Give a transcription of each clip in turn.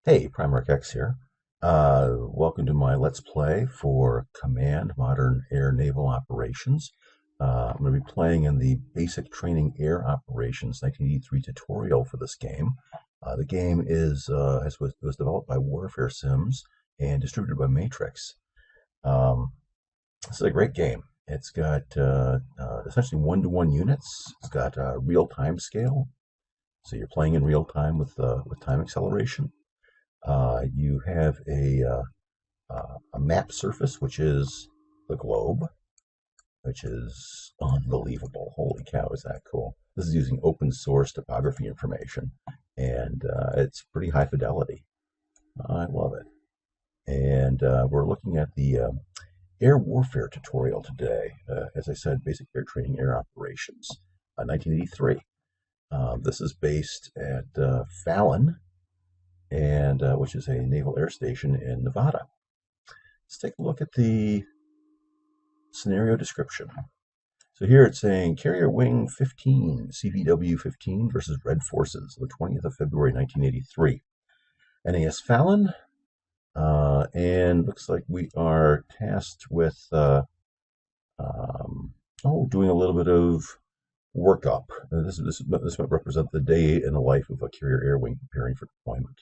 Hey, Primarch X here. Welcome to my Let's Play for Command Modern Air Naval Operations. I'm going to be playing in the Basic Training Air Operations 1983 tutorial for this game. The game was developed by Warfare Sims and distributed by Matrix. This is a great game. It's got essentially one-to-one units. It's got a real-time scale, so you're playing in real time with time acceleration. You have a map surface, which is the globe, which is unbelievable. Holy cow, is that cool? This is using open source topography information, and it's pretty high fidelity. I love it. And we're looking at the air warfare tutorial today. As I said, basic air training, air operations, 1983. This is based at Fallon, and which is a naval air station in Nevada. Let's take a look at the scenario description. So here it's saying Carrier Wing 15, CVW 15 versus Red Forces, the 20th of February 1983. NAS Fallon, and looks like we are tasked with doing a little bit of workup. This might represent the day in the life of a carrier air wing preparing for deployment.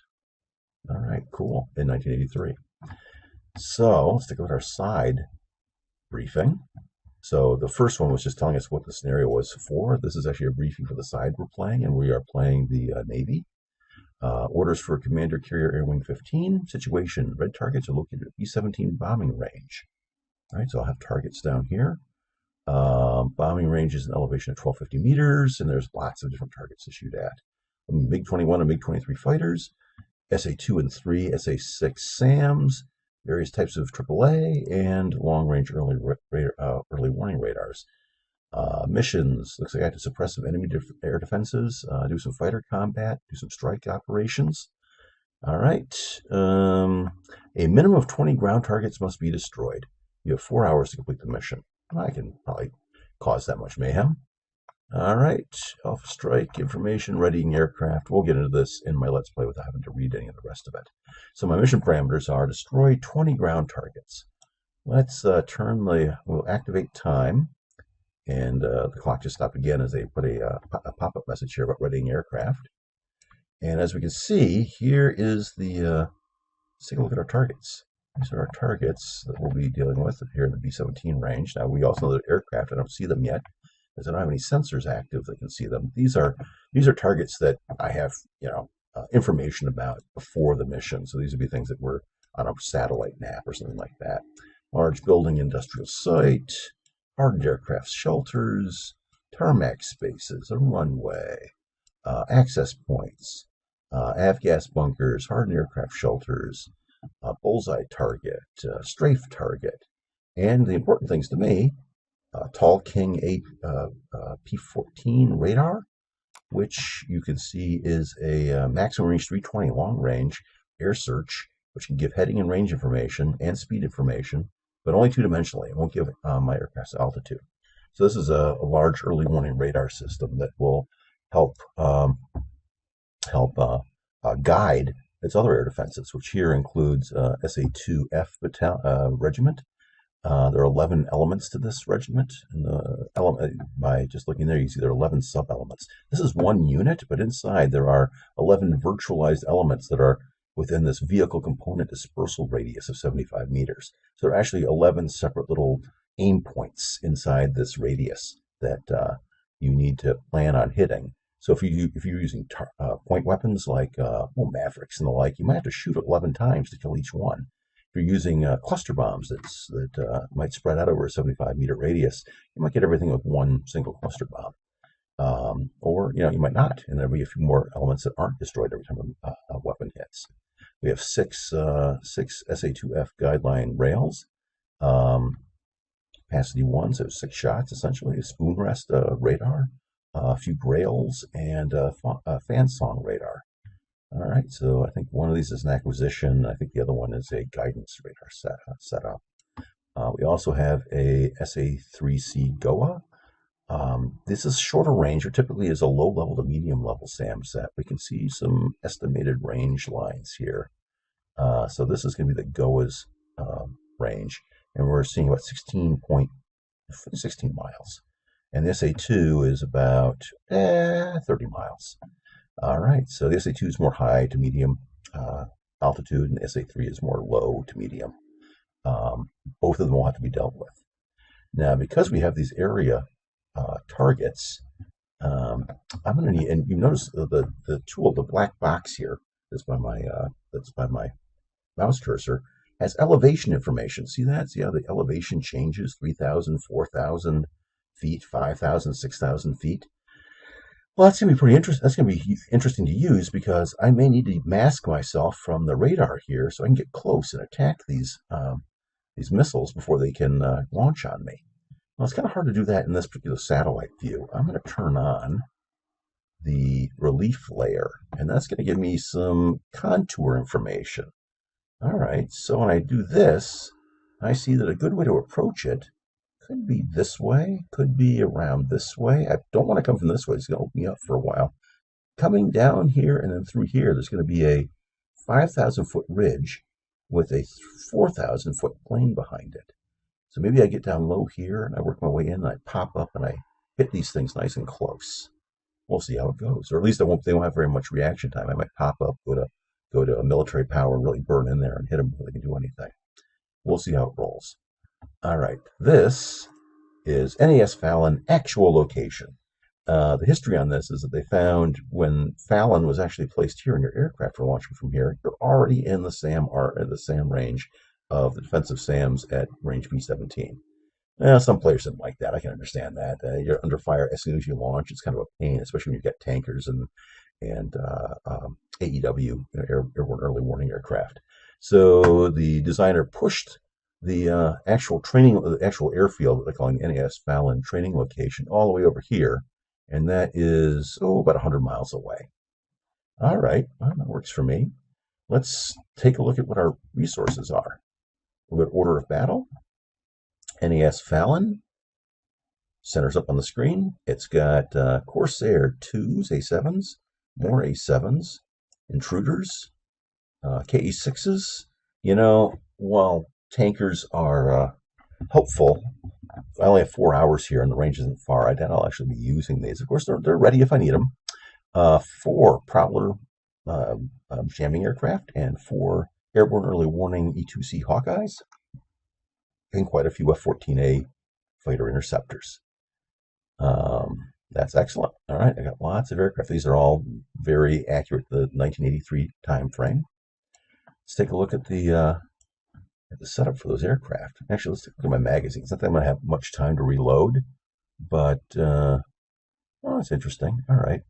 All right, cool, in 1983. So let's take a look at our side briefing. So the first one was just telling us what the scenario was for. This is actually a briefing for the side we're playing, and we are playing the Navy. Orders for Commander Carrier Air Wing 15. Situation, red targets are located at B-17 bombing range. All right, so I'll have targets down here. Bombing range is an elevation of 1250 meters, and there's lots of different targets to shoot at. MiG-21 and MiG-23 fighters, SA-2 and 3, SA-6 SAMs, various types of AAA, and long-range early warning radars. Missions, looks like I have to suppress some enemy air defenses, do some fighter combat, do some strike operations. All right. A minimum of 20 ground targets must be destroyed. You have 4 hours to complete the mission. I can probably cause that much mayhem. All right, Alpha Strike, information, readying aircraft. We'll get into this in my Let's Play without having to read any of the rest of it. So my mission parameters are destroy 20 ground targets. Let's we'll activate time. And the clock just stopped again as they put a pop-up message here about readying aircraft. And as we can see, here is let's take a look at our targets. These are our targets that we'll be dealing with here in the B-17 range. Now, we also know that aircraft, I don't see them yet, because I don't have any sensors active that can see them. These are targets that I have, information about before the mission. So these would be things that were on a satellite map or something like that. Large building, industrial site, hardened aircraft shelters, tarmac spaces, a runway, access points, avgas bunkers, hardened aircraft shelters, bullseye target, strafe target, and the important things to me, Tall King P-14 radar, which you can see is a maximum range 320 long range air search, which can give heading and range information and speed information, but only two-dimensionally. It won't give my aircraft's altitude. So this is a large early warning radar system that will help guide its other air defenses, which here includes SA-2F regiment. There are 11 elements to this regiment, and by just looking there, you see there are 11 sub-elements. This is one unit, but inside there are 11 virtualized elements that are within this vehicle component dispersal radius of 75 meters. So there are actually 11 separate little aim points inside this radius that you need to plan on hitting. So if you're using point weapons like Mavericks and the like, you might have to shoot 11 times to kill each one. If you're using cluster bombs that might spread out over a 75-meter radius, you might get everything with one single cluster bomb. Or you might not, and there'll be a few more elements that aren't destroyed every time a weapon hits. We have six SA-2F guideline rails. Capacity 1, so 6 shots essentially. A spoon rest radar, a few grails, and fan song radar. All right, so I think one of these is an acquisition. I think the other one is a guidance radar setup. We also have a SA-3C GOA. This is shorter range, or typically is a low level to medium level SAM set. We can see some estimated range lines here. So this is going to be the GOA's range, and we're seeing about 16 miles. And the SA2 is about 30 miles. All right, so the SA2 is more high to medium altitude, and the SA3 is more low to medium. Both of them will have to be dealt with. Now, because we have these area targets, I'm going to need, and you notice the tool, the black box here, that's by my mouse cursor, has elevation information. See that? See how the elevation changes? 3,000, 4,000 feet, 5,000, 6,000 feet. Well, that's going to be pretty interesting. That's going to be interesting to use because I may need to mask myself from the radar here so I can get close and attack these missiles before they can launch on me. Well, it's kind of hard to do that in this particular satellite view. I'm going to turn on the relief layer, and that's going to give me some contour information. All right, so when I do this, I see that a good way to approach it could be this way, could be around this way. I don't want to come from this way. It's going to open me up for a while. Coming down here and then through here, there's going to be a 5,000-foot ridge with a 4,000-foot plane behind it. So maybe I get down low here and I work my way in and I pop up and I hit these things nice and close. We'll see how it goes. Or at least they won't have very much reaction time. I might pop up, go to a military power and really burn in there and hit them before they can do anything. We'll see how it rolls. All right, this is NAS Fallon actual location. The history on this is that they found when Fallon was actually placed here and your aircraft were launching from here, you're already in the SAM range of the defensive SAMs at range B-17. Some players didn't like that. I can understand that. You're under fire as soon as you launch. It's kind of a pain, especially when you've got tankers and AEW, airborne early warning aircraft. So the designer pushed the actual airfield that they're calling the NAS Fallon training location all the way over here, and that is about 100 miles away. All right, well, that works for me. Let's take a look at what our resources are. A little bit order of battle. NAS Fallon centers up on the screen. It's got Corsair 2s, A7s, more A7s, intruders, KE6s. While tankers are helpful, I only have 4 hours here and the range isn't far. I doubt I'll actually be using these. Of course, they're ready if I need them. 4 Prowler jamming aircraft and 4 airborne early warning E2C Hawkeyes, and quite a few F-14A fighter interceptors. That's excellent. All right, I got lots of aircraft. These are all very accurate, the 1983 time frame. Let's take a look at the setup for those aircraft. Actually, let's take a look at my magazine. It's not that I'm going to have much time to reload, but it's interesting. All right.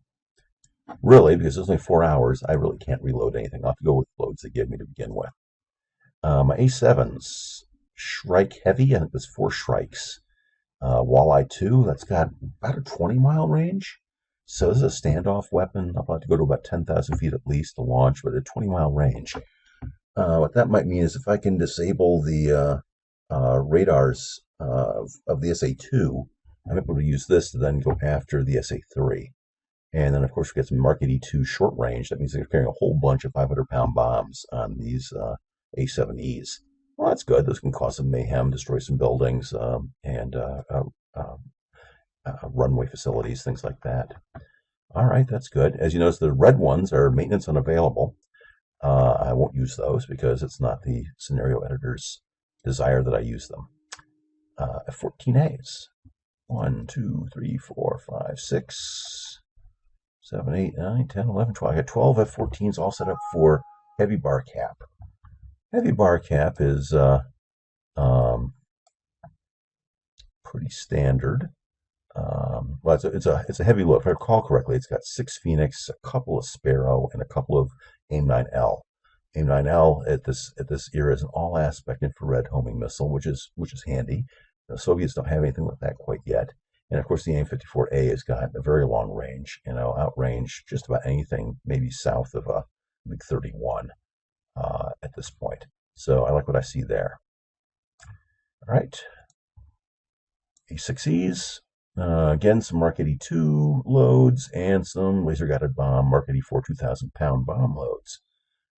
Really, because it's only 4 hours, I really can't reload anything. I'll have to go with the loads they give me to begin with. My A7s, Shrike Heavy, I think there's 4 Shrikes. Walleye 2, that's got about a 20-mile range. So this is a standoff weapon. I'll have to go to about 10,000 feet at least to launch, but a 20-mile range. What that might mean is if I can disable the radars of the SA2, I'm able to use this to then go after the SA3. And then, of course, we get some Mark 82 short range. That means they're carrying a whole bunch of 500-pound bombs on these A7Es. Well, that's good. Those can cause some mayhem, destroy some buildings, and runway facilities, things like that. All right, that's good. As you notice, the red ones are maintenance unavailable. I won't use those because it's not the scenario editor's desire that I use them. F-14As. 1, 2, 3, 4, 5, 6, 7, 8, 9, 10, 11, 12. I got 12 F-14s all set up for heavy bar cap. Heavy bar cap is pretty standard. Well, it's a heavy load. If I recall correctly, it's got 6 Phoenix, a couple of Sparrow, and a couple of AIM-9L. AIM-9L at this era is an all-aspect infrared homing missile, which is handy. The Soviets don't have anything like that quite yet. And of course, the AIM-54A has got a very long range, outrange just about anything, maybe south of a big 31 at this point. So I like what I see there. All right. A6Es, again, some Mark 82 loads and some laser-guided bomb Mark 84 2,000-pound bomb loads.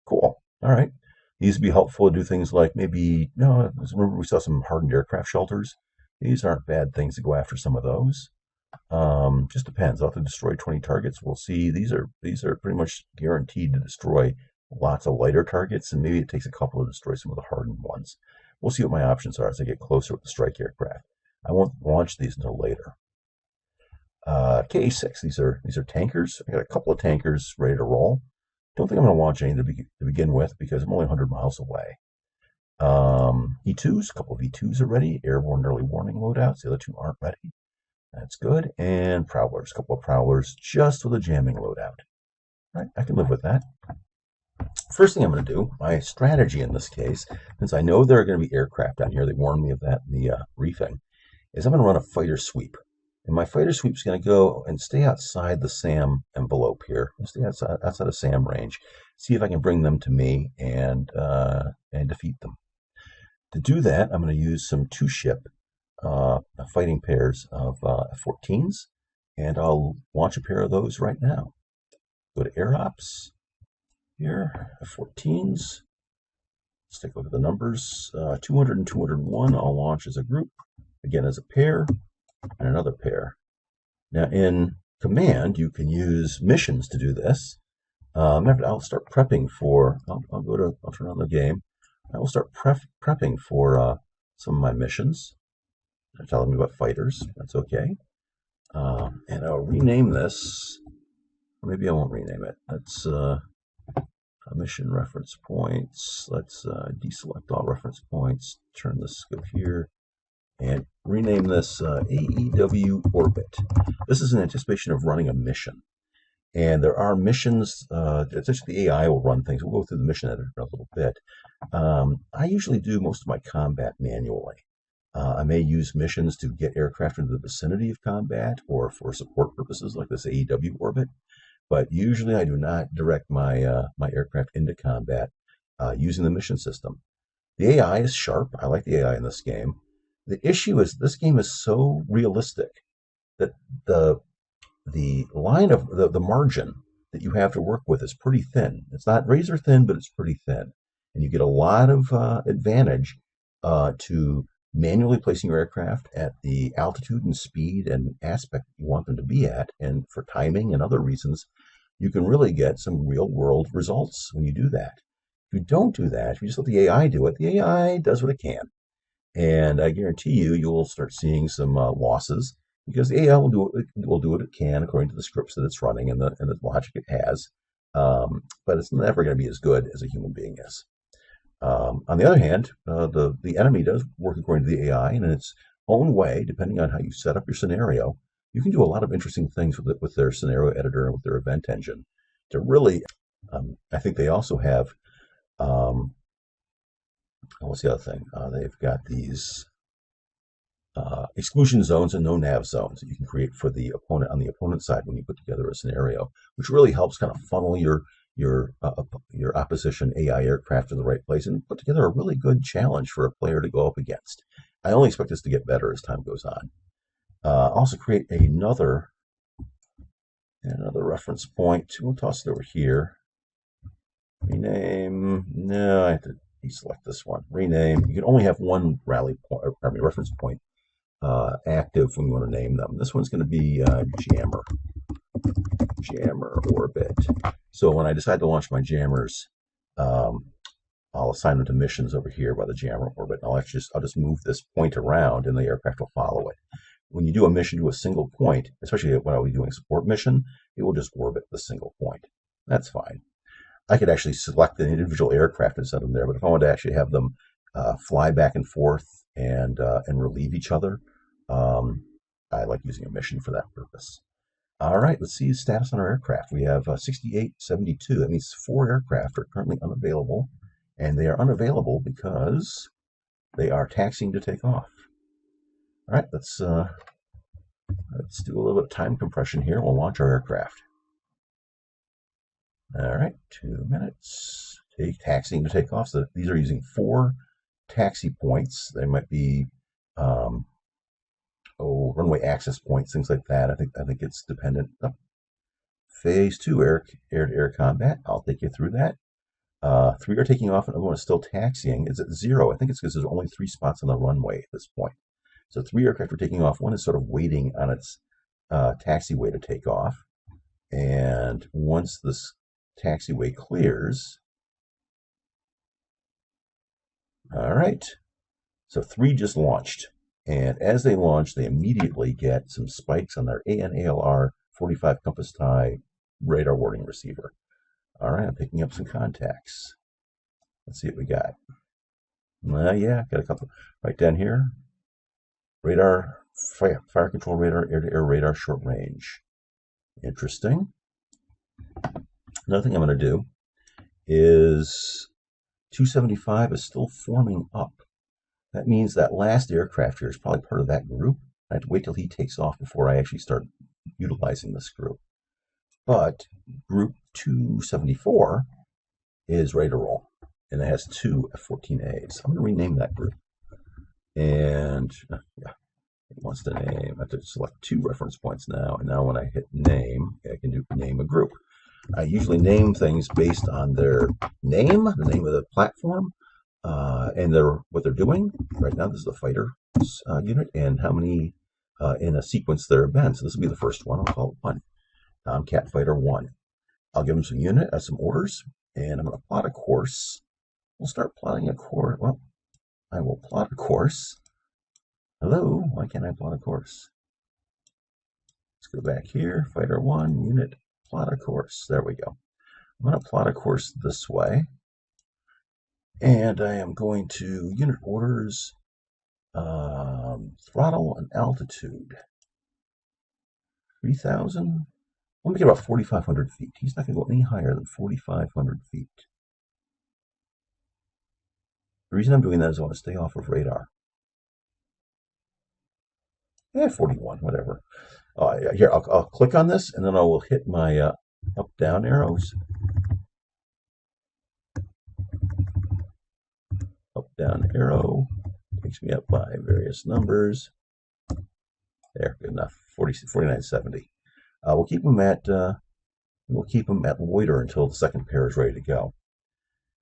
Cool. All right. These would be helpful to do things like maybe, no, remember we saw some hardened aircraft shelters. These aren't bad things to go after some of those. Just depends. I'll have to destroy 20 targets. We'll see. These are pretty much guaranteed to destroy lots of lighter targets, and maybe it takes a couple to destroy some of the hardened ones. We'll see what my options are as I get closer with the strike aircraft. I won't launch these until later. K6. These are tankers. I got a couple of tankers ready to roll. Don't think I'm going to launch any to begin with because I'm only 100 miles away. E2s. A couple of E2s are ready. Airborne early warning loadouts. The other two aren't ready. That's good. And Prowlers, a couple of Prowlers just with a jamming loadout. Right, I can live with that. First thing I'm going to do, my strategy in this case, since I know there are going to be aircraft down here, they warned me of that in the briefing, is I'm going to run a fighter sweep. And my fighter sweep is going to go and stay outside the SAM envelope here. I'll stay outside of SAM range, see if I can bring them to me and defeat them. To do that, I'm going to use some two-ship fighting pairs of F-14s, and I'll launch a pair of those right now. Go to Air Ops here, F-14s. Let's take a look at the numbers. 200 and 201 I'll launch as a group, again as a pair, and another pair. Now in Command, you can use missions to do this. I'll start prepping for, I'll turn on the game. I will start prepping for some of my missions. They're telling me about fighters. That's okay. And I'll rename this. Or maybe I won't rename it. Let's mission reference points. Let's deselect all reference points. Turn this scope here. And rename this AEW Orbit. This is in anticipation of running a mission. And there are missions, essentially the AI will run things. We'll go through the mission editor in a little bit. I usually do most of my combat manually. I may use missions to get aircraft into the vicinity of combat or for support purposes like this AEW orbit, but usually I do not direct my my aircraft into combat using the mission system. The AI is sharp. I like the AI in this game. The issue is this game is so realistic that the line of the margin that you have to work with is pretty thin. It's not razor thin, but it's pretty thin, and you get a lot of advantage to manually placing your aircraft at the altitude and speed and aspect you want them to be at, and for timing and other reasons, you can really get some real world results when you do that. If you don't do that, if you just let the AI do it, the AI does what it can. And I guarantee you'll start seeing some losses because the AI will do what it can according to the scripts that it's running and the logic it has. But it's never going to be as good as a human being is. On the other hand, the enemy does work according to the AI, and in its own way, depending on how you set up your scenario, you can do a lot of interesting things with their scenario editor and with their event engine to really. I think they also have. What's the other thing? They've got these exclusion zones and no nav zones that you can create for the opponent on the opponent side when you put together a scenario, which really helps kind of funnel your opposition AI aircraft to the right place and put together a really good challenge for a player to go up against. I only expect this to get better as time goes on. Also create another reference point. We'll toss it over here. Rename. No, I have to deselect this one. Rename. You can only have one reference point active when you want to name them. This one's going to be Jammer Orbit. So when I decide to launch my jammers, I'll assign them to missions over here by the Jammer Orbit. I'll just move this point around, and the aircraft will follow it. When you do a mission to a single point, especially when I'll be doing a support mission, it will just orbit the single point. That's fine. I could actually select an individual aircraft and send them there, but if I wanted to actually have them fly back and forth and relieve each other, I like using a mission for that purpose. All right, let's see the status on our aircraft. We have 6872. That means 4 aircraft are currently unavailable, and they are unavailable because they are taxiing to take off. All right, let's do a little bit of time compression here. We'll launch our aircraft. All right, 2 minutes. Taxiing to take off. So these are using 4 taxi points. They might be runway access points, things like that. I think it's dependent. Phase 2 air-to-air combat. I'll take you through that. Three are taking off, and the other one is still taxiing. It's at 0. I think it's because there's only 3 spots on the runway at this point. So 3 aircraft are taking off. One is sort of waiting on its taxiway to take off. And once this taxiway clears, all right, so 3 just launched. And as they launch, they immediately get some spikes on their ANALR 45 compass tie radar warning receiver. All right, I'm picking up some contacts. Let's see what we got. Yeah, got a couple right down here. Radar, fire control radar, air-to-air radar, short range. Interesting. Another thing I'm going to do is 275 is still forming up. That means that last aircraft here is probably part of that group. I have to wait till he takes off before I actually start utilizing this group. But group 274 is ready to roll, and it has 2 F-14As. I'm going to rename that group. And yeah, it wants to name. I have to select 2 reference points now. And now when I hit name, I can name a group. I usually name things based on their name, the name of the platform, and what they're doing. Right now, this is the fighter unit, and how many in a sequence there have been. So this will be the first one. I'll call it 1. Tomcat Fighter 1. I'll give them some orders, and I'm going to plot a course. We'll start plotting a course. Well, I will plot a course. Hello, why can't I plot a course? Let's go back here. Fighter 1, unit, plot a course. There we go. I'm going to plot a course this way. And I am going to unit orders, throttle and altitude. 3,000. Let me get about 4,500 feet. He's not going to go any higher than 4,500 feet. The reason I'm doing that is I want to stay off of radar. 41, whatever. Here, I'll click on this, and then I will hit my up-down arrows. Up-down arrow takes me up by various numbers. There, good enough. 4970. We'll keep them at loiter until the second pair is ready to go.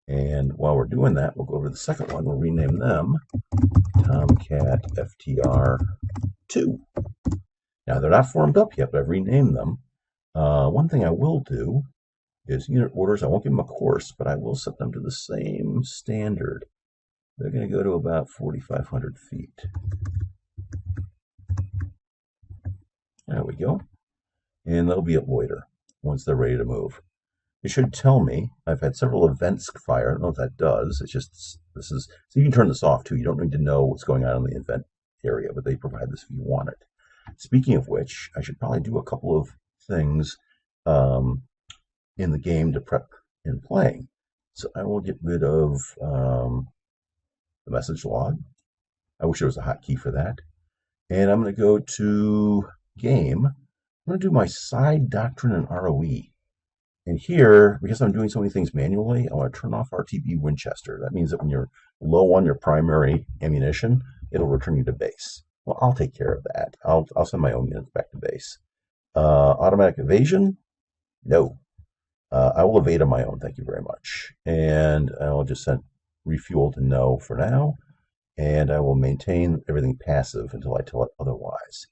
And while we're doing that, we'll go over to the second one. We'll rename them Tomcat FTR 2. Now, they're not formed up yet, but I've renamed them. One thing I will do is unit orders. I won't give them a course, but I will set them to the same standard. They're going to go to about 4,500 feet. There we go. And they'll be at loiter once they're ready to move. It should tell me. I've had several events fire. I don't know what that does. It's just, so you can turn this off too. You don't need to know what's going on in the event area, but they provide this if you want it. Speaking of which, I should probably do a couple of things in the game to prep in playing. So I will get rid of the message log. I wish there was a hotkey for that. And I'm going to go to game. I'm going to do my side doctrine and ROE. And here, because I'm doing so many things manually, I want to turn off RTB Winchester. That means that when you're low on your primary ammunition, it'll return you to base. Well, I'll take care of that. I'll send my own units back to base. Automatic evasion? No. I will evade on my own, thank you very much. And I'll just set refuel to no for now. And I will maintain everything passive until I tell it otherwise.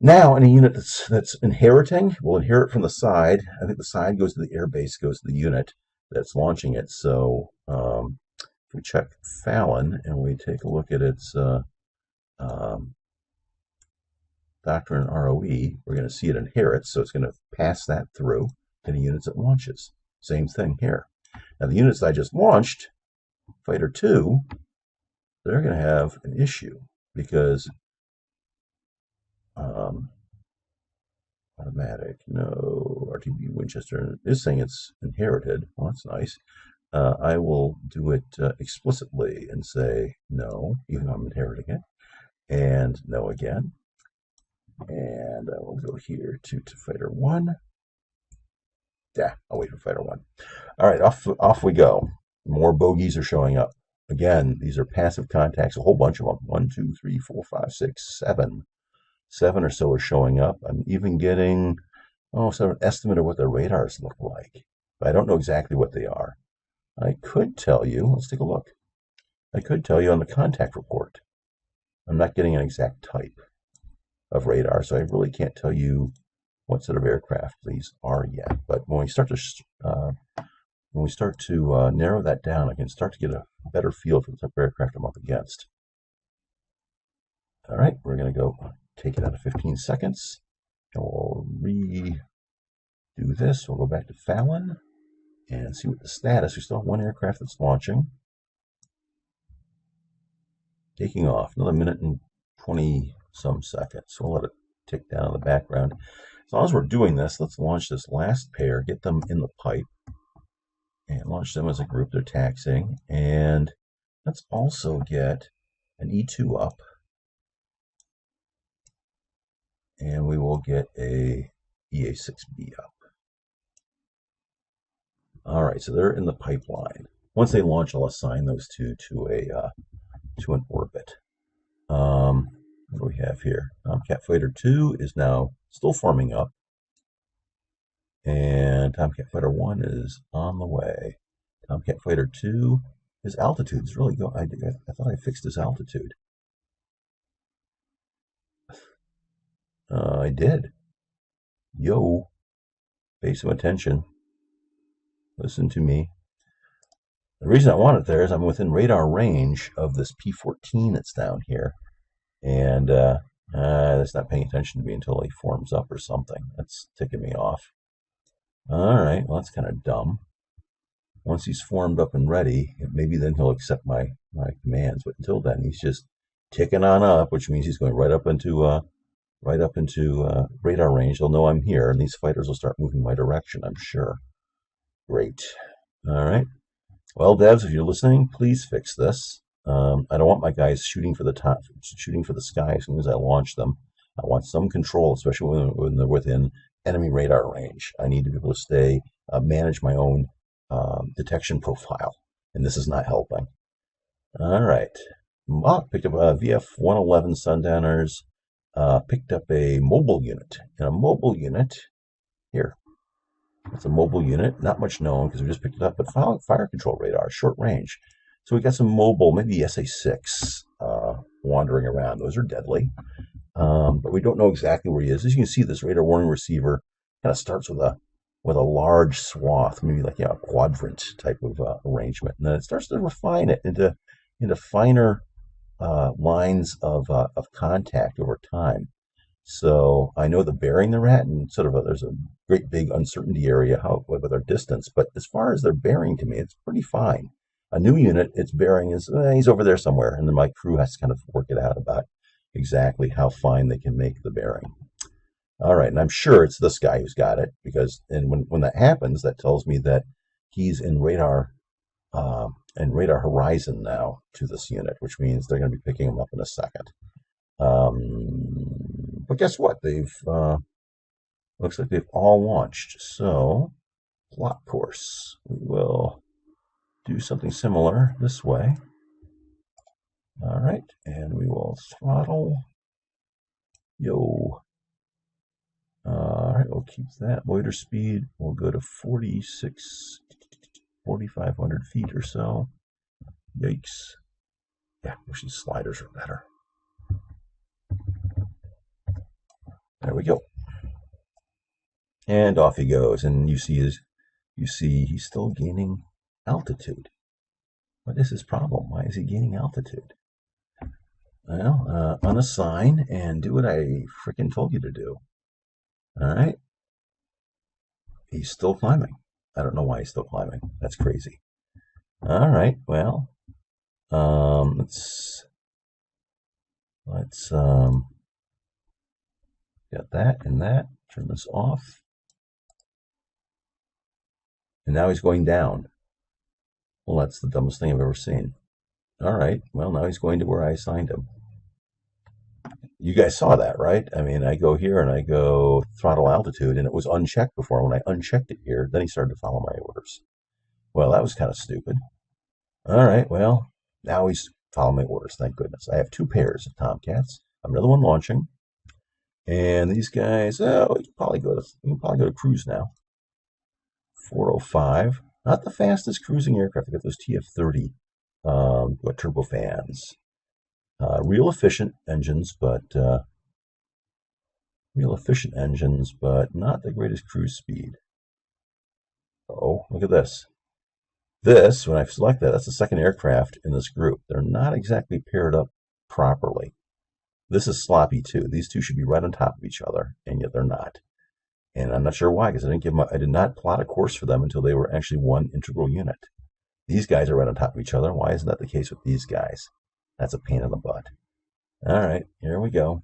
Now, any unit that's inheriting will inherit from the side. I think the side goes to the airbase, goes to the unit that's launching it. So if we check Fallon and we take a look at its doctrine and ROE, we're going to see it inherits. So it's going to pass that through to the units it launches. Same thing here. Now, the units I just launched, Fighter 2, they're going to have an issue because automatic, no, RTB Winchester is saying it's inherited. Well, that's nice. I will do it explicitly and say no, even though I'm inheriting it, and no again. And I will go here to Fighter 1. Yeah, I'll wait for Fighter 1. All right, off we go. More bogeys are showing up. Again, these are passive contacts, a whole bunch of them. 1, 2, 3, 4, 5, 6, 7. 7 or so are showing up. I'm even getting, sort of an estimate of what their radars look like. But I don't know exactly what they are. I could tell you, let's take a look. I could tell you on the contact report. I'm not getting an exact type of radar, so I really can't tell you what sort of aircraft these are yet. But when we start to narrow that down, I can start to get a better feel for the type of aircraft I'm up against. All right, we're going to go take it out of 15 seconds. And we'll redo this. We'll go back to Fallon and see what the status. We still have one aircraft that's launching. Taking off. Another minute and 20 some seconds. We'll let it tick down in the background. As long as we're doing this, let's launch this last pair, get them in the pipe, and launch them as a group. They're taxiing. And let's also get an E2 up. And we will get a EA6B up. All right, so they're in the pipeline. Once they launch, I'll assign those two to an orbit. What do we have here? Tomcat Fighter 2 is now still forming up, and Tomcat Fighter 1 is on the way. Tomcat Fighter 2, his altitude is really going. I thought I fixed his altitude. I did. Yo, pay some attention. Listen to me. The reason I want it there is I'm within radar range of this P-14 that's down here. And it's not paying attention to me until he forms up or something. That's ticking me off. All right, well, that's kind of dumb. Once he's formed up and ready, maybe then he'll accept my commands. But until then, he's just ticking on up, which means he's going right up into radar range. They'll know I'm here, and these fighters will start moving my direction, I'm sure. Great. All right. Well, devs, if you're listening, please fix this. I don't want my guys shooting for the top, shooting for the sky as soon as I launch them. I want some control, especially when they're within enemy radar range. I need to be able to manage my own detection profile, and this is not helping. All right. Picked up a VF-111 Sundowners. Picked up a mobile unit. And a mobile unit, here. It's a mobile unit, not much known because we just picked it up, but fire control radar, short range. So we got some mobile, maybe SA-6 wandering around. Those are deadly, but we don't know exactly where he is. As you can see, this radar warning receiver kind of starts with a large swath, maybe like a quadrant type of arrangement, and then it starts to refine it into finer lines of contact over time. So I know the bearing they're at, and there's a great big uncertainty area with their distance. But as far as their bearing to me, it's pretty fine. A new unit, its bearing is he's over there somewhere, and then my crew has to kind of work it out about exactly how fine they can make the bearing. All right, and I'm sure it's this guy who's got it because, and when that happens, that tells me that he's in radar horizon now to this unit, which means they're going to be picking him up in a second. But guess what? Looks like they've all launched. So, plot course. We will do something similar this way. All right, and we will throttle. Yo. All right, we'll keep that. Loiter speed, we'll go to 4,500 feet or so. Yikes. Yeah, wish these sliders are better. There we go. And off he goes. And you see he's still gaining altitude. What is his problem? Why is he gaining altitude? Well, unassign and do what I freaking told you to do. All right. He's still climbing. I don't know why he's still climbing. That's crazy. All right. Well, let's get that and that. Turn this off. And now he's going down. Well, that's the dumbest thing I've ever seen. All right. Well, now he's going to where I assigned him. You guys saw that, right? I mean, I go here and I go throttle altitude, and it was unchecked before. When I unchecked it here, then he started to follow my orders. Well, that was kind of stupid. All right. Well, now he's following my orders. Thank goodness. I have two pairs of Tomcats. Another one launching. And these guys, you can probably go to cruise now. 405. Not the fastest cruising aircraft. They got those TF-30 turbofans. Real efficient engines, but not the greatest cruise speed. Oh, look at this. This, when I select that, that's the second aircraft in this group. They're not exactly paired up properly. This is sloppy too. These two should be right on top of each other, and yet they're not. And I'm not sure why, because I did not plot a course for them until they were actually one integral unit. These guys are right on top of each other. Why isn't that the case with these guys? That's a pain in the butt. All right, here we go.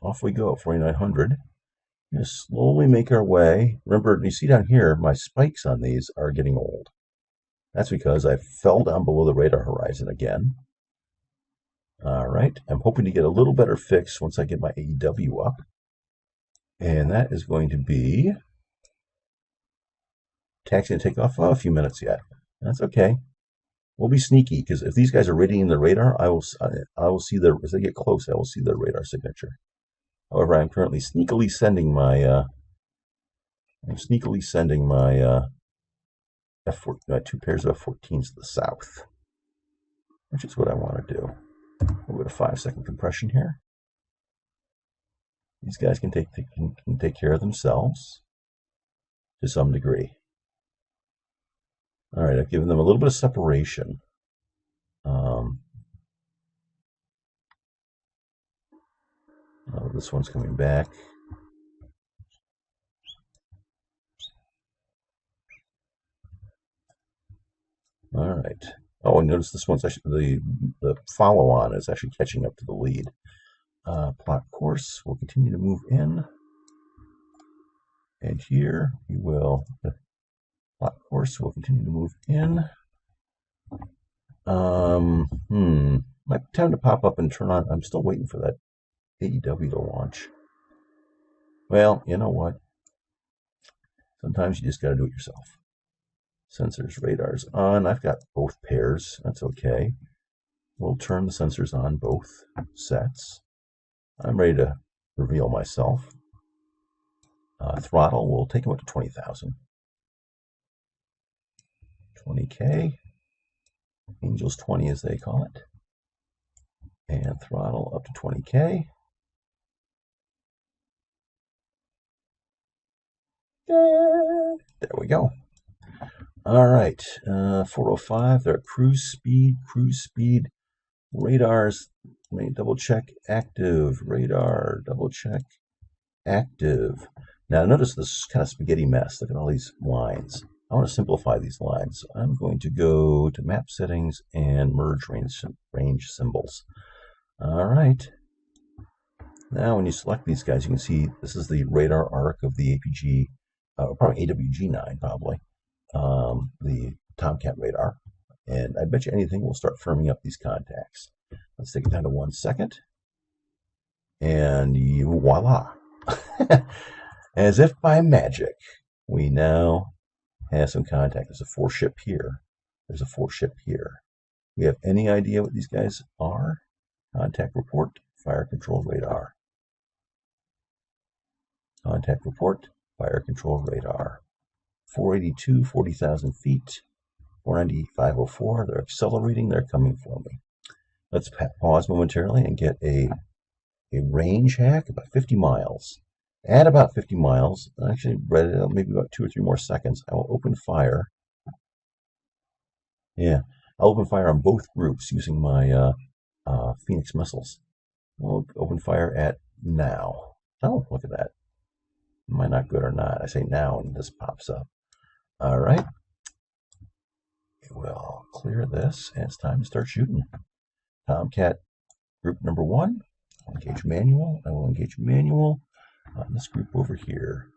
Off we go at 4,900. Just slowly make our way. Remember, you see down here, my spikes on these are getting old. That's because I fell down below the radar horizon again. All right, I'm hoping to get a little better fix once I get my AEW up. And that is going to be taxi and takeoff. A few minutes yet. That's okay. We'll be sneaky, because if these guys are reading the radar, I will see their, as they get close, I will see their radar signature. However, I'm currently sneakily sending my two pairs of F-14s to the south, which is what I want to do. A little bit of 5-second compression here. These guys can take care of themselves to some degree. All right, I've given them a little bit of separation. This one's coming back. All right. Oh, and notice this one's actually the follow-on is actually catching up to the lead. Plot course. We'll continue to move in, and here we will plot course. We'll continue to move in. Might be time to pop up and turn on. I'm still waiting for that AEW to launch. Well, you know what? Sometimes you just got to do it yourself. Sensors, radars on. I've got both pairs. That's okay. We'll turn the sensors on both sets. I'm ready to reveal myself. Throttle, we'll take them up to 20,000. 20K. Angels 20 as they call it. And throttle up to 20K. There we go. All right, 405, they're at cruise speed, radars, let me double check, active, radar, double check, active. Now notice this kind of spaghetti mess. Look at all these lines. I want to simplify these lines. So I'm going to go to map settings and merge range symbols. All right. Now when you select these guys, you can see this is the radar arc of the APG, probably AWG-9 probably. The Tomcat radar, and I bet you anything we'll start firming up these contacts. Let's take it down to 1 second, and voila. As if by magic, we now have some contact. There's a 4-ship here. There's a 4-ship here. We have any idea what these guys are? Contact report, fire control radar. Contact report, fire control radar. 482, 40,000 feet, 490, 504. They're accelerating. They're coming for me. Let's pause momentarily and get a range hack about 50 miles. At about 50 miles, actually, maybe about 2 or 3 more seconds, I will open fire. Yeah, I'll open fire on both groups using my Phoenix missiles. We'll open fire at now. Oh, look at that. Am I not good or not? I say now, and this pops up. All right. We'll clear this, and it's time to start shooting. Tomcat group number 1. Engage manual. I will engage manual on this group over here.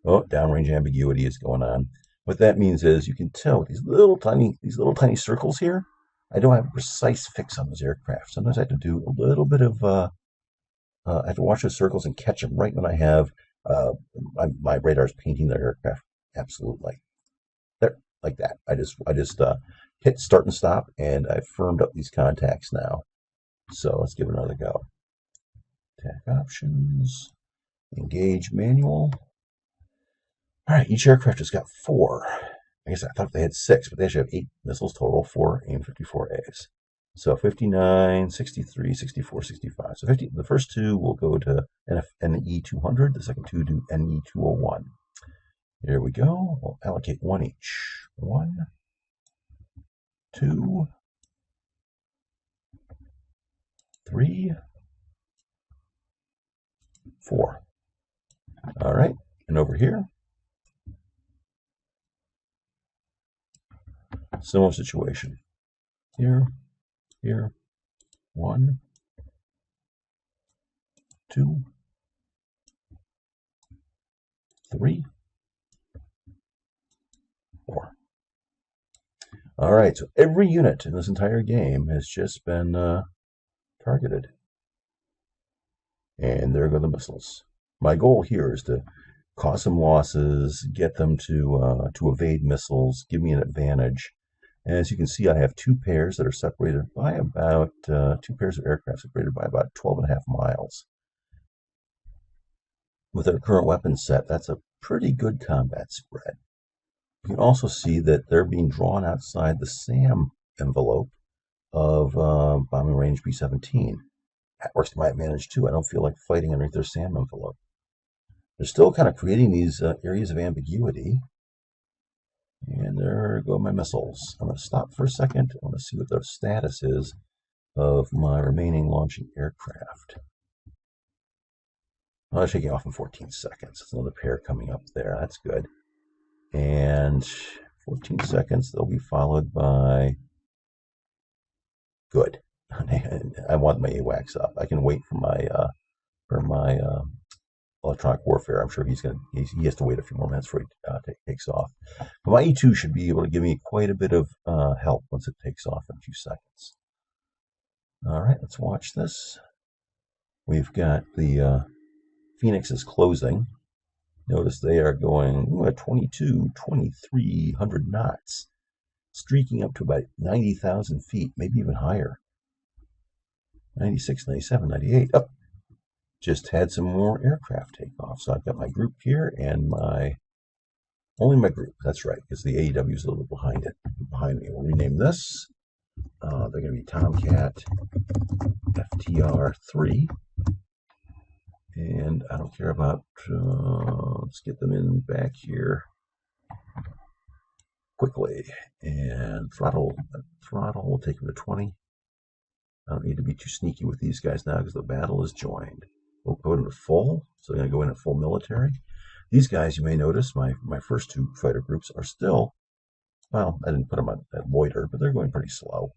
Oh, downrange ambiguity is going on. What that means is you can tell these little tiny circles here. I don't have a precise fix on those aircraft. Sometimes I have to do a little bit of I have to watch those circles and catch them right when I have my radar's painting their aircraft. Absolutely. There, like that. I just hit start and stop, and I've firmed up these contacts now. So let's give it another go. Attack options, engage manual. All right, each aircraft has got 4 I guess I thought they had 6, but they actually have 8 missiles total, 4 AIM-54As. So 59, 63, 64, 65. So the first 2 will go to NE-200, the second 2 to NE-201. Here we go. We'll allocate 1 each. 1, 2, 3, 4. All right, and over here, similar situation. Here, 1, 2, 3, 4. All right, so every unit in this entire game has just been targeted. And there go the missiles. My goal here is to cause some losses, get them to evade missiles, give me an advantage. And as you can see, I have 2 pairs that are separated by about 2 pairs of aircraft separated by about 12.5 miles. With our current weapon set, that's a pretty good combat spread. You can also see that they're being drawn outside the SAM envelope of bombing range B-17. That works to my advantage too. I don't feel like fighting underneath their SAM envelope. They're still kind of creating these areas of ambiguity. And there go my missiles. I'm going to stop for a second. I want to see what the status is of my remaining launching aircraft. Well, they're taking off in 14 seconds. It's another pair coming up there. That's good. And 14 seconds, they'll be followed by... Good. I want my AWACS up. I can wait for my electronic warfare. I'm sure he has to wait a few more minutes before he takes off. But my E2 should be able to give me quite a bit of help once it takes off in a few seconds. All right, let's watch this. We've got the Phoenixes closing. Notice they are going at 2,300 knots, streaking up to about 90,000 feet, maybe even higher. 96, 97, 98. Up. Just had some more aircraft take off. So I've got my group here and only my group. That's right, because the AEW is a little bit behind me. We'll rename this. They're going to be Tomcat FTR-3. And I don't care about, let's get them in back here quickly. And throttle, we'll take them to 20. I don't need to be too sneaky with these guys now because the battle is joined. We'll go into full, so they're going to go in at full military. These guys, you may notice, my first 2 fighter groups are still, well, I didn't put them at loiter, but they're going pretty slow.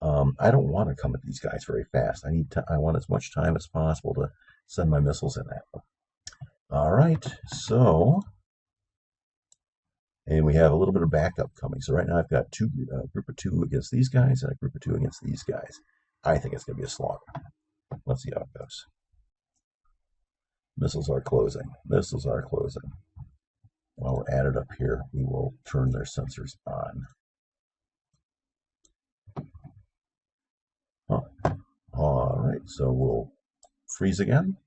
I don't want to come at these guys very fast. I want as much time as possible to send my missiles in at them. All right, so, and we have a little bit of backup coming. So right now I've got a group of 2 against these guys and a group of 2 against these guys. I think it's going to be a slaughter. Let's see how it goes. Missiles are closing. Missiles are closing. While we're at it up here, we will turn their sensors on. All right, so we'll freeze again.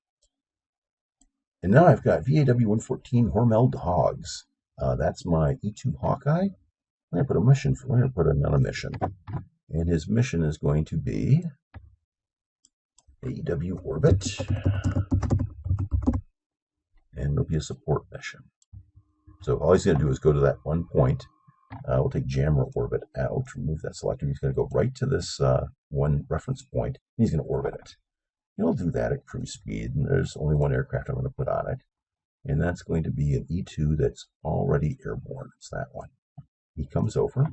And now I've got VAW-114 Hormel Dogs. That's my E2 Hawkeye. I'm going to put another mission. And his mission is going to be AEW Orbit. And it'll be a support mission. So all he's going to do is go to that one point. We'll take Jammer Orbit out, remove that selector. He's going to go right to this one reference point. And he's going to orbit it. He'll do that at cruise speed, and there's only one aircraft I'm going to put on it. And that's going to be an E2 that's already airborne. It's that one. He comes over.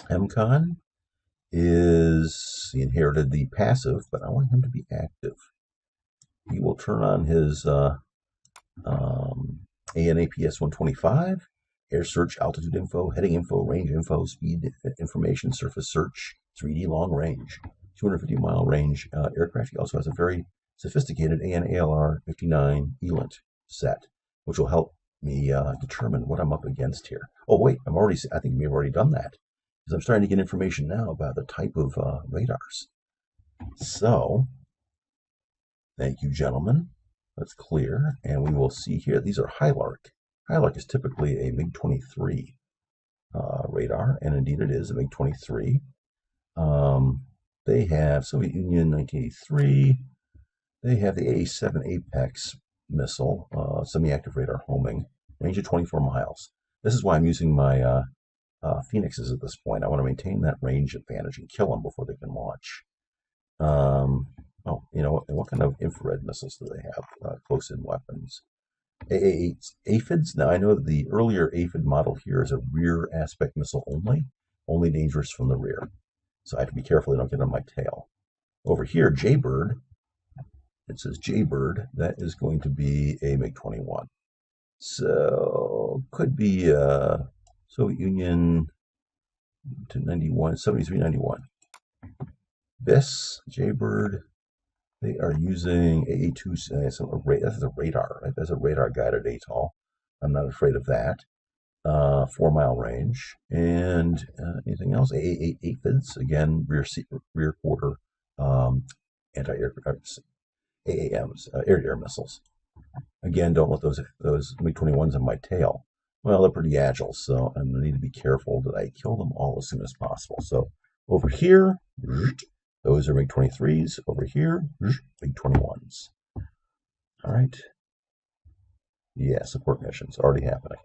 MCON he inherited the passive, but I want him to be active. He will turn on his ANAPS 125, air search, altitude info, heading info, range info, speed information, surface search, 3D long range, 250-mile range aircraft. He also has a very sophisticated ANALR 59 ELINT set, which will help me determine what I'm up against here. Oh wait, I think we have already done that, because I'm starting to get information now about the type of radars. So, thank you, gentlemen. That's clear, and we will see here, these are Hilark. Hilark is typically a MiG-23. radar, and indeed it is a MiG-23. They have Soviet Union 1983. They have the A-7 Apex missile, semi-active radar homing, range of 24 miles. This is why I'm using my Phoenixes at this point. I want to maintain that range advantage and kill them before they can launch. What kind of infrared missiles do they have? Close-in weapons. Aphids. Now I know that the earlier aphid model here is a rear aspect missile only dangerous from the rear. So I have to be careful I don't get on my tail. Over here, Jaybird. It says Jaybird. That is going to be a MiG-21. So could be Soviet Union to 91, 73, 91. This Jaybird, they are using AA2. That's a radar, right? That's a radar guided ATOL. I'm not afraid of that. 4-mile range. And anything else? AA8 aphids, again, rear quarter anti-aircraft AAMs, air-to-air missiles. Again, don't let those MiG-21s on my tail. Well, they're pretty agile, so I'm going to need to be careful that I kill them all as soon as possible. So over here, those are MiG-23s. Over here, MiG-21s. All right. Yeah, support missions already happening.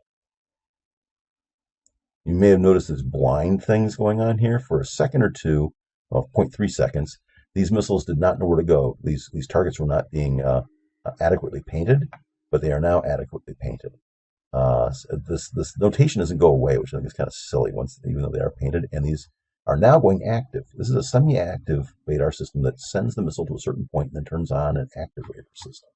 You may have noticed there's blind things going on here for a second or two, well, 0.3 seconds. These missiles did not know where to go. These targets were not being adequately painted, but they are now adequately painted. This notation doesn't go away, which I think is kind of silly even though they are painted. And these are now going active. This is a semi-active radar system that sends the missile to a certain point and then turns on an active radar system.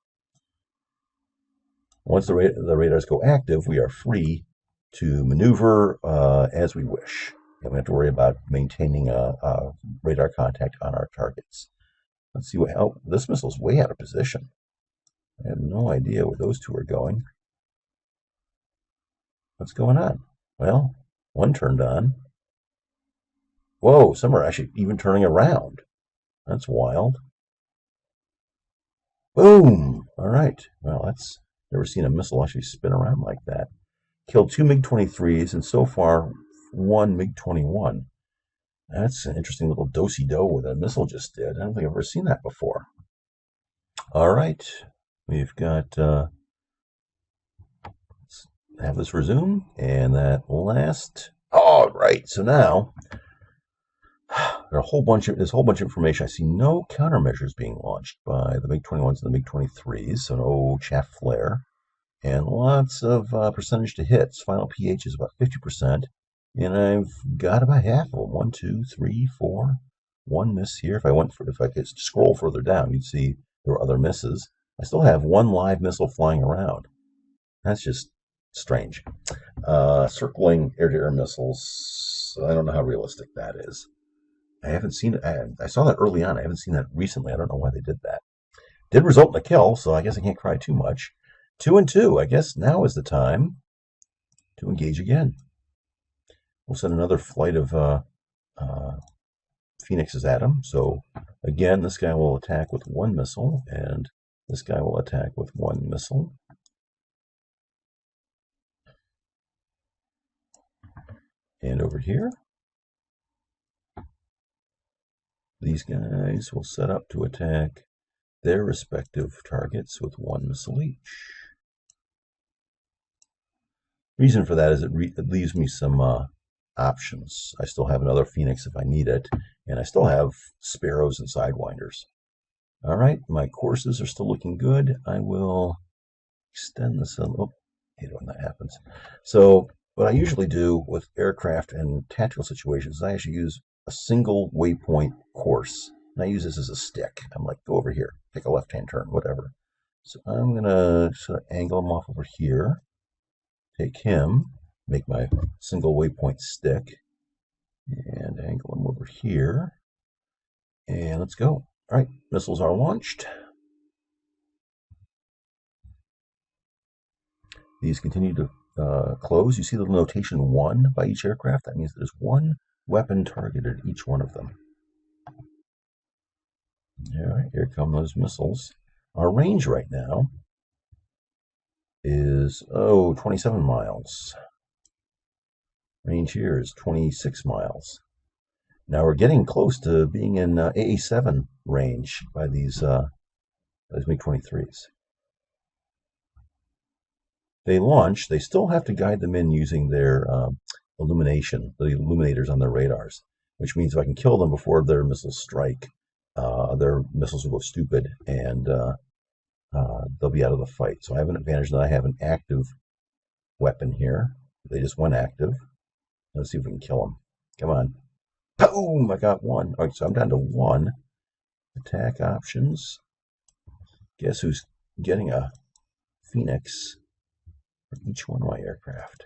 Once the radars go active, we are free to maneuver as we wish. And we have to worry about maintaining a radar contact on our targets. Let's see this missile's way out of position. I have no idea where those two are going. What's going on? Well, one turned on. Whoa, some are actually even turning around. That's wild. Boom! All right. Well, that's never seen a missile actually spin around like that. Killed 2 MiG-23s and so far 1 MiG-21. That's an interesting little do-si-do what a missile just did. I don't think I've ever seen that before. All right. We've got... have this resume, and that last. All right, so now there's a whole bunch of information. I see no countermeasures being launched by the MiG-21s and the MiG-23s, so no chaff flare, and lots of percentage to hits. Final pH is about 50%, and I've got about half of them. 1, 2, 3, 4. One miss here. If I could scroll further down, you'd see there were other misses. I still have one live missile flying around. That's just strange. Circling air-to-air missiles, I don't know how realistic that is. I haven't seen it. I saw that early on. I haven't seen that recently. I don't know why they did that. Did result in a kill, so I guess I can't cry too much. 2 and 2. I guess now is the time to engage again. We'll send another flight of Phoenixes at him. So again, this guy will attack with 1 missile, and this guy will attack with 1 missile. And over here, these guys will set up to attack their respective targets with 1 missile each. Reason for that is it leaves me some options. I still have another Phoenix if I need it, and I still have Sparrows and Sidewinders. All right, my courses are still looking good. I will extend this a little. I hate it when that happens. So what I usually do with aircraft and tactical situations is I actually use a single waypoint course. And I use this as a stick. I'm like, go over here, take a left-hand turn, whatever. So I'm going to sort of angle him off over here, take him, make my single waypoint stick, and angle him over here. And let's go. All right, missiles are launched. These continue to close. You see the notation 1 by each aircraft. That means there's 1 weapon targeted at each one of them. All right, here come those missiles. Our range right now is 27 miles. Range here is 26 miles. Now we're getting close to being in AA7 range by these MiG-23s. They launch, they still have to guide them in using their illumination, the illuminators on their radars, which means if I can kill them before their missiles strike, their missiles will go stupid and they'll be out of the fight. So I have an advantage that I have an active weapon here. They just went active. Let's see if we can kill them. Come on. Boom! I got one. All right, so I'm down to one. Attack options. Guess who's getting a Phoenix for each one of my aircraft?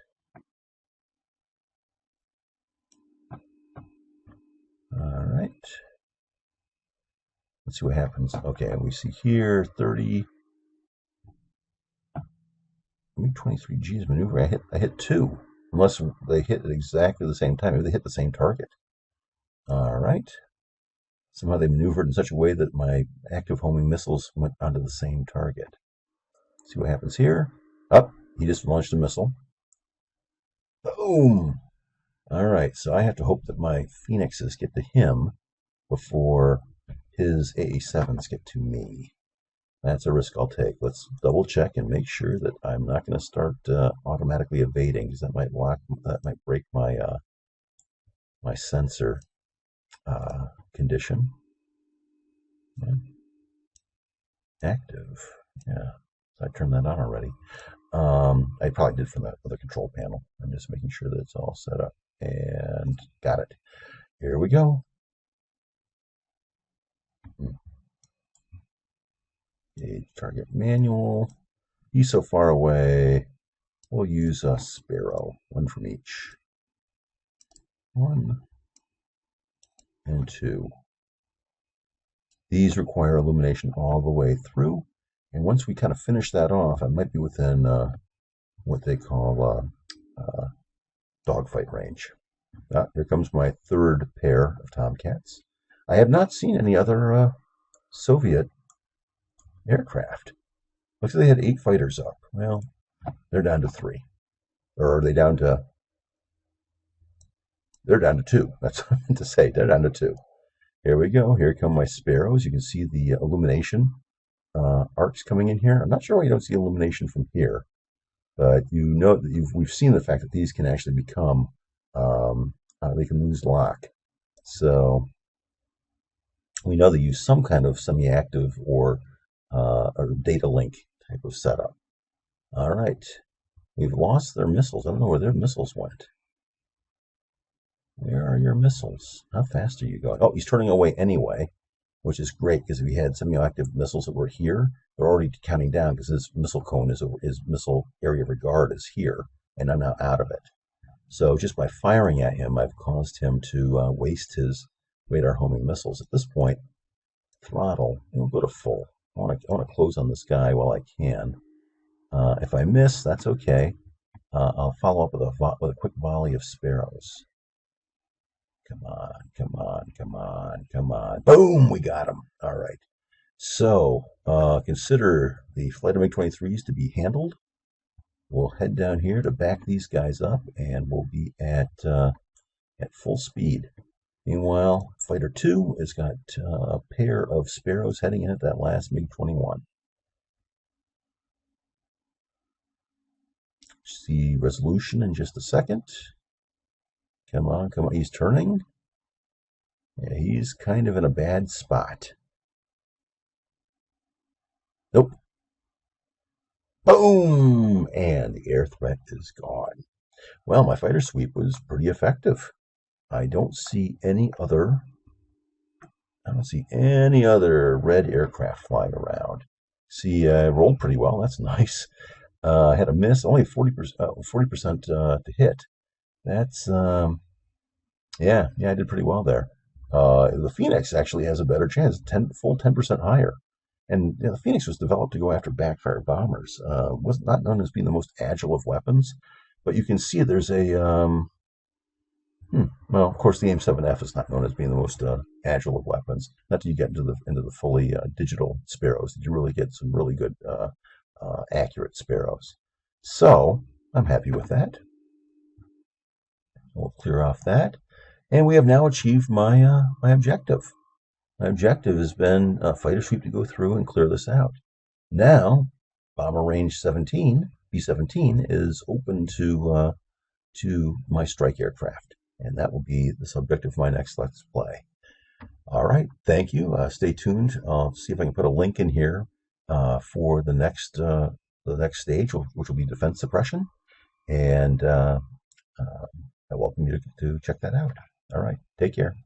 All right. Let's see what happens. Okay, we see here 30. MiG-23G's maneuver. I hit two. Unless they hit at exactly the same time. Maybe they hit the same target. All right. Somehow they maneuvered in such a way that my active homing missiles went onto the same target. See what happens here. Up. He just launched a missile. Boom! All right, so I have to hope that my Phoenixes get to him before his AA7s get to me. That's a risk I'll take. Let's double check and make sure that I'm not going to start automatically evading, because that might break my my sensor condition. Yeah. Active. Yeah, so I turned that on already. I probably did from that other control panel. I'm just making sure that it's all set up. And got it. Here we go. Target manual. He's so far away. We'll use a Sparrow. One from each. 1 and 2. These require illumination all the way through. And once we kind of finish that off, I might be within what they call dogfight range. Here comes my third pair of Tomcats. I have not seen any other Soviet aircraft. Looks like they had 8 fighters up. Well, they're down to 3. Or are they down to... They're down to 2. That's what I meant to say. They're down to 2. Here we go. Here come my Sparrows. You can see the illumination arcs coming in here. I'm not sure why you don't see illumination from here. But you know that we've seen the fact that these can actually become... they can lose lock. So we know they use some kind of semi-active or data link type of setup. All right. We've lost their missiles. I don't know where their missiles went. Where are your missiles? How fast are you going? Oh, he's turning away anyway, which is great, because if we had semi-active missiles that were here, they're already counting down, because his missile cone his missile area of regard is here, and I'm now out of it. So just by firing at him, I've caused him to waste his radar homing missiles. At this point, throttle, we'll go to full. I want to close on this guy while I can. If I miss, that's okay. I'll follow up with a quick volley of Sparrows. Come on, come on, come on, come on. Boom, we got him. All right. So consider the flight of MiG-23s to be handled. We'll head down here to back these guys up, and we'll be at full speed. Meanwhile, Fighter 2 has got a pair of Sparrows heading in at that last MiG-21. See resolution in just a second. Come on, come on. He's turning. Yeah, he's kind of in a bad spot. Nope. Boom! And the air threat is gone. Well, my fighter sweep was pretty effective. I don't see any other red aircraft flying around. See, I rolled pretty well. That's nice. I had a miss, only 40% to hit. That's yeah, I did pretty well there. The Phoenix actually has a better chance, full 10% higher. And the Phoenix was developed to go after backfire bombers. Was not known as being the most agile of weapons, but you can see there's a well, of course, the AIM-7F is not known as being the most agile of weapons. Not till you get into the fully digital Sparrows that you really get some really good accurate Sparrows. So I'm happy with that. We'll clear off that. And we have now achieved my objective. My objective has been fighter sweep to go through and clear this out. Now, bomber range 17, B-17, is open to my strike aircraft. And that will be the subject of my next Let's Play. All right, thank you. Stay tuned. I'll see if I can put a link in here for the next stage, which will be defense suppression. And I welcome you to check that out. All right, take care.